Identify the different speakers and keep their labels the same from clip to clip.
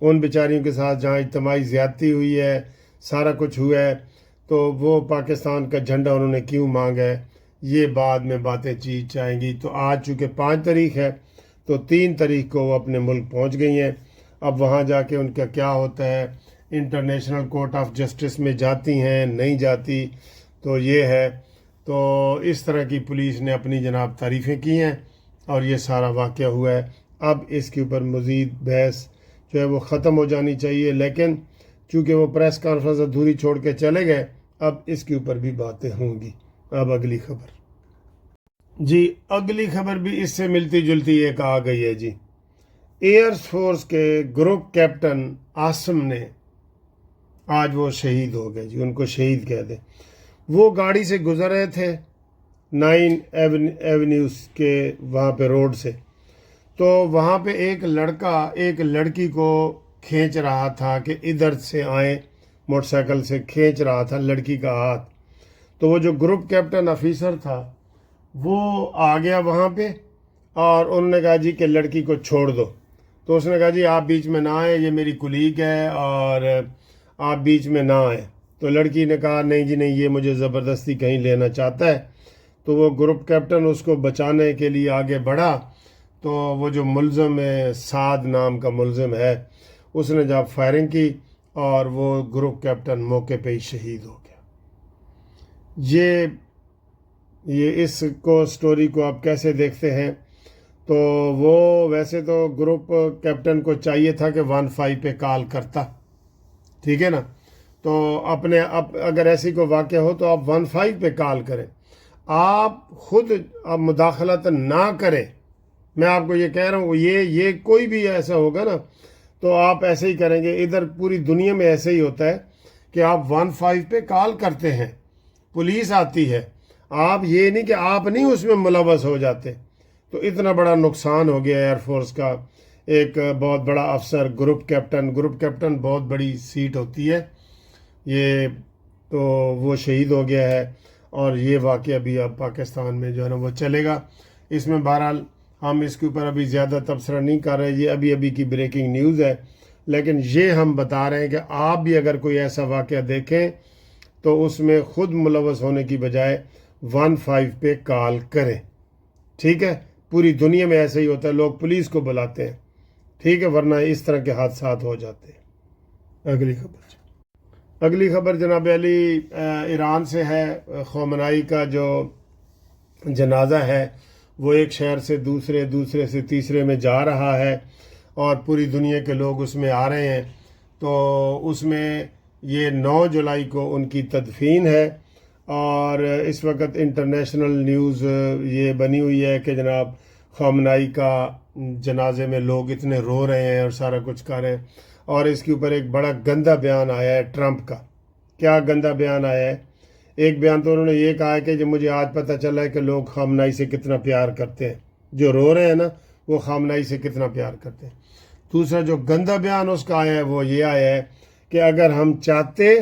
Speaker 1: ان بیچاریوں کے ساتھ جہاں اجتماعی زیادتی ہوئی ہے، سارا کچھ ہوا ہے، تو وہ پاکستان کا جھنڈا انہوں نے کیوں مانگا ہے، یہ بعد میں باتیں چیز جائیں گی۔ تو آج چونکہ 5 تاریخ ہے تو 3 تاریخ کو وہ اپنے ملک پہنچ گئی ہیں۔ اب وہاں جا کے ان کا کیا ہوتا ہے، انٹرنیشنل کورٹ آف جسٹس میں جاتی ہیں نہیں جاتی، تو یہ ہے۔ تو اس طرح کی پولیس نے اپنی جناب تعریفیں کی ہیں اور یہ سارا واقعہ ہوا ہے۔ اب اس کے اوپر مزید بحث جو ہے وہ ختم ہو جانی چاہیے، لیکن چونکہ وہ پریس کانفرنس ادھوری چھوڑ کے چلے گئے، اب اس کے اوپر بھی باتیں ہوں گی۔ اب اگلی خبر جی، اگلی خبر بھی اس سے ملتی جلتی ایک آ گئی ہے جی۔ ایئر فورس کے گروپ کیپٹن عاصم نے آج وہ شہید ہو گئے جی، ان کو شہید کہہ دیں۔ وہ گاڑی سے گزر رہے تھے 9 ایونیوز کے وہاں پہ روڈ سے، تو وہاں پہ ایک لڑکا ایک لڑکی کو کھینچ رہا تھا کہ ادھر سے آئیں، موٹر سائیکل سے کھینچ رہا تھا لڑکی کا ہاتھ۔ تو وہ جو گروپ کیپٹن آفیسر تھا وہ آ گیا وہاں پہ اور انہوں نے کہا جی کہ لڑکی کو چھوڑ دو۔ تو اس نے کہا جی آپ بیچ میں نہ آئیں، یہ میری کلیگ ہے اور آپ بیچ میں نہ آئیں۔ تو لڑکی نے کہا نہیں جی نہیں، یہ مجھے زبردستی کہیں لینا چاہتا ہے۔ تو وہ گروپ کیپٹن اس کو بچانے کے لیے آگے بڑھا، تو وہ جو ملزم ہے، سعد نام کا ملزم ہے، اس نے جب فائرنگ کی اور وہ گروپ کیپٹن موقع پہ ہی شہید ہو گیا۔ یہ اس کو سٹوری کو آپ کیسے دیکھتے ہیں؟ تو وہ ویسے تو گروپ کیپٹن کو چاہیے تھا کہ 15 پہ کال کرتا، ٹھیک ہے نا؟ تو اگر ایسی کوئی واقعہ ہو تو آپ 15 پہ کال کریں، آپ خود اب مداخلت نہ کریں۔ میں آپ کو یہ کہہ رہا ہوں، یہ کوئی بھی ایسا ہوگا نا تو آپ ایسے ہی کریں گے۔ ادھر پوری دنیا میں ایسے ہی ہوتا ہے کہ آپ 15 پہ کال کرتے ہیں، پولیس آتی ہے، آپ یہ نہیں کہ آپ نہیں اس میں ملوث ہو جاتے۔ تو اتنا بڑا نقصان ہو گیا ایئر فورس کا، ایک بہت بڑا افسر گروپ کیپٹن بہت بڑی سیٹ ہوتی ہے یہ، تو وہ شہید ہو گیا ہے۔ اور یہ واقعہ بھی اب پاکستان میں جو ہے نا وہ چلے گا۔ اس میں بہرحال ہم اس کے اوپر ابھی زیادہ تبصرہ نہیں کر رہے، یہ ابھی کی بریکنگ نیوز ہے، لیکن یہ ہم بتا رہے ہیں کہ آپ بھی اگر کوئی ایسا واقعہ دیکھیں تو اس میں خود ملوث ہونے کی بجائے 15 پہ کال کریں، ٹھیک ہے؟ پوری دنیا میں ایسا ہی ہوتا ہے، لوگ پولیس کو بلاتے ہیں، ٹھیک ہے، ورنہ اس طرح کے حادثات ہو جاتے ہیں۔ اگلی خبر جناب علی ایران سے ہے۔ خامنائی کا جو جنازہ ہے وہ ایک شہر سے دوسرے سے تیسرے میں جا رہا ہے اور پوری دنیا کے لوگ اس میں آ رہے ہیں۔ تو اس میں یہ 9 جولائی کو ان کی تدفین ہے، اور اس وقت انٹرنیشنل نیوز یہ بنی ہوئی ہے کہ جناب خامنائی کا جنازے میں لوگ اتنے رو رہے ہیں اور سارا کچھ کر رہے ہیں، اور اس کے اوپر ایک بڑا گندا بیان آیا ہے ٹرمپ کا۔ کیا گندا بیان آیا ہے؟ ایک بیان تو انہوں نے یہ کہا ہے کہ جو مجھے آج پتہ چلا ہے کہ لوگ خامنائی سے کتنا پیار کرتے ہیں، جو رو رہے ہیں نا وہ خامنائی سے کتنا پیار کرتے ہیں۔ دوسرا جو گندا بیان اس کا آیا ہے وہ یہ آیا ہے کہ اگر ہم چاہتے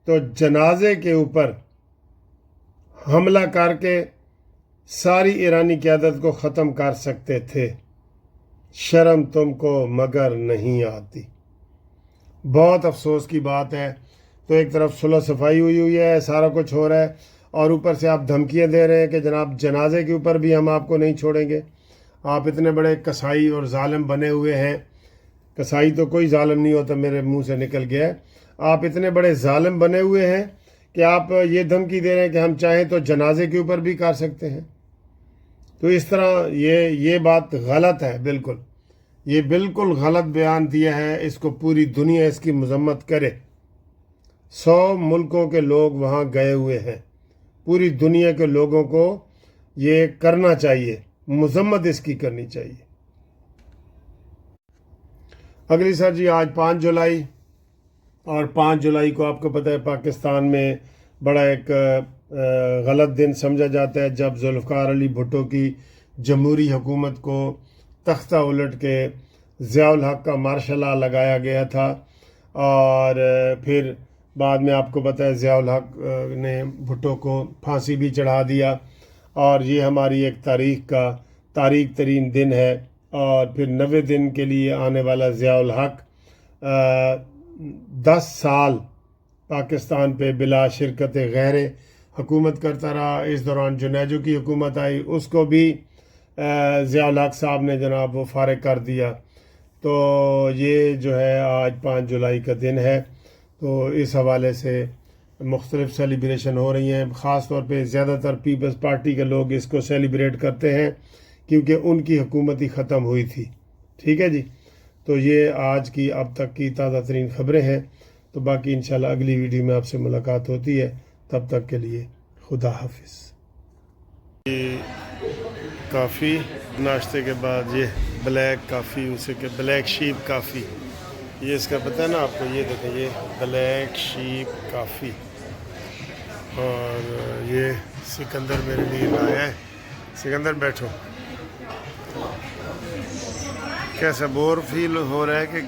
Speaker 1: تو جنازے کے اوپر حملہ کر کے ساری ایرانی قیادت کو ختم کر سکتے تھے، شرم تم کو مگر نہیں آتی۔ بہت افسوس کی بات ہے۔ تو ایک طرف صلح صفائی ہوئی ہے، سارا کچھ ہو رہا ہے، اور اوپر سے آپ دھمکیاں دے رہے ہیں کہ جناب جنازے کے اوپر بھی ہم آپ کو نہیں چھوڑیں گے۔ آپ اتنے بڑے کسائی اور ظالم بنے ہوئے ہیں، کسائی تو کوئی ظالم نہیں ہوتا، میرے منہ سے نکل گیا ہے، آپ اتنے بڑے ظالم بنے ہوئے ہیں کہ آپ یہ دھمکی دے رہے ہیں کہ ہم چاہیں تو جنازے کے اوپر بھی کر سکتے ہیں۔ تو اس طرح یہ بات غلط ہے، بالکل یہ بالکل غلط بیان دیا ہے۔ اس کو پوری دنیا اس کی مذمت کرے۔ 100 ملکوں کے لوگ وہاں گئے ہوئے ہیں، پوری دنیا کے لوگوں کو یہ کرنا چاہیے، مذمت اس کی کرنی چاہیے۔ اگلی سر جی، آج 5 جولائی، اور 5 جولائی کو آپ کو پتہ ہے پاکستان میں بڑا ایک غلط دن سمجھا جاتا ہے، جب ذوالفقار علی بھٹو کی جمہوری حکومت کو تختہ الٹ کے ضیاء الحق کا مارشل لاء لگایا گیا تھا، اور پھر بعد میں آپ کو پتہ ہے ضیاء الحق نے بھٹو کو پھانسی بھی چڑھا دیا، اور یہ ہماری ایک تاریخ ترین دن ہے۔ اور پھر 90 دن کے لیے آنے والا ضیاء الحق 10 سال پاکستان پہ بلا شرکت غیر حکومت کرتا رہا. اس دوران جنیجو کی حکومت آئی, اس کو بھی ضیاء الحق صاحب نے جناب وہ فارغ کر دیا. تو یہ جو ہے آج 5 جولائی کا دن ہے, تو اس حوالے سے مختلف سیلیبریشن ہو رہی ہیں. خاص طور پہ زیادہ تر پیپلز پارٹی کے لوگ اس کو سیلیبریٹ کرتے ہیں کیونکہ ان کی حکومت ہی ختم ہوئی تھی. ٹھیک ہے جی, تو یہ آج کی اب تک کی تازہ ترین خبریں ہیں. تو باقی انشاءاللہ اگلی ویڈیو میں آپ سے ملاقات ہوتی ہے. تب تک کے لیے خدا حافظ. کافی ناشتے کے بعد یہ بلیک کافی, اسے کہ بلیک شیپ کافی, یہ اس کا پتہ ہے نا آپ کو, یہ دیکھیں یہ بلیک شیپ کافی. اور یہ سکندر میرے لیے لایا ہے. سکندر بیٹھو. کیسا بور فیل ہو رہا ہے کہ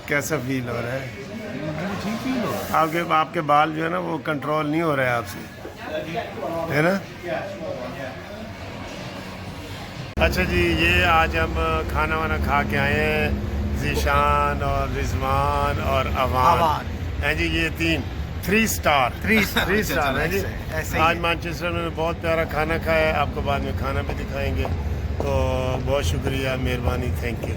Speaker 1: کیسا فیل ہو رہا ہے؟ آپ کے بال جو ہے نا وہ کنٹرول نہیں ہو رہے آپ سے, ہے نا. اچھا جی, یہ آج ہم کھانا وانا کھا کے آئے ہیں, ذیشان اور رضوان اور اوان ہیں جی. یہ 3 اسٹار ہیں جی. آج مانچسٹر میں بہت پیارا کھانا کھایا ہے, آپ کو بعد میں کھانا بھی دکھائیں گے. تو بہت شکریہ, مہربانی, تھینک یو.